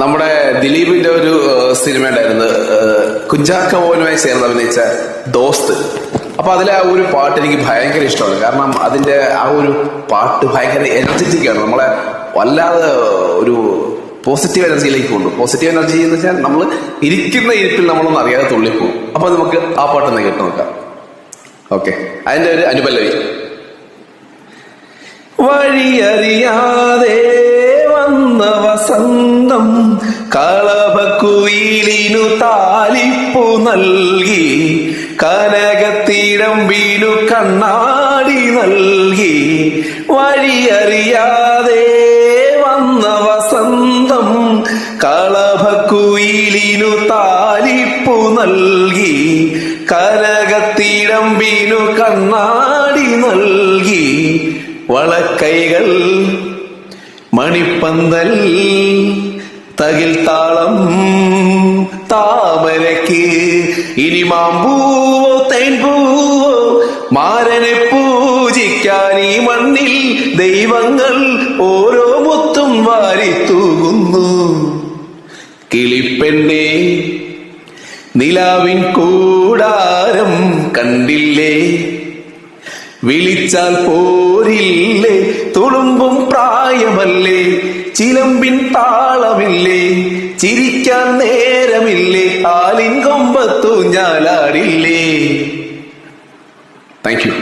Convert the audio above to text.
നമ്മുടെ ദിലീപിന്റെ ഒരു സിനിമ ഉണ്ടായിരുന്നു, കുഞ്ചാക്ക ബോബനുമായി ചേർന്ന് അഭിനയിച്ച ദോസ്ത്. അപ്പൊ അതിലെ ആ ഒരു പാട്ട് എനിക്ക് ഭയങ്കര ഇഷ്ടമാണ്. കാരണം അതിന്റെ ആ ഒരു പാട്ട് ഭയങ്കര എനർജറ്റിക് ആണ്. നമ്മളെ വല്ലാതെ ഒരു പോസിറ്റീവ് എനർജിയിലേക്ക് കൊണ്ടു. പോസിറ്റീവ് എനർജി എന്ന് വെച്ചാൽ നമ്മൾ ഇരിക്കുന്ന ഇരിപ്പിൽ നമ്മളൊന്നും അറിയാതെ തുള്ളിപ്പോകും. അപ്പൊ നമുക്ക് ആ പാട്ടൊന്ന് കേട്ട് നോക്കാം. ഓക്കെ, അതിന്റെ ഒരു അനുപല്ലവി. വഴിയറിയാതെ വന്ന വസന്തം കളഭക്കുയിലിനു താലിപ്പു നൽകി, കനകത്തിടമ്പിനു കണ്ണാടി നൽകി. വഴിയറിയാതെ വന്ന വസന്തം കളഭക്കുയിലിനു താലിപ്പു നൽകി, കനകത്തിടമ്പിനു കണ്ണാടി നൽകി. വളക്കൈകൾ മണിപ്പന്തൽ തകിൽ താളം താമരയ്ക്ക്. ഇനി മാമ്പൂവോ തേൻപൂവോ മാരനെ പൂജിക്കാൻ ഈ മണ്ണിൽ ദൈവങ്ങൾ ഓരോ മുത്തും വാരിത്തൂകുന്നു. കിളിപ്പെണ്ണേ നിലാവിൻ കൂടാരം കണ്ടില്ലേ, വിളിച്ചാൽ പോരില്ലേ, തുളുമ്പും പ്രായമല്ലേ, ചിലമ്പിൻ താളമില്ലേ, ചിരിക്കാൻ നേരമില്ലേ, ആലിൻ കൊമ്പത്തു ഞാലാടില്ലേ. Thank you.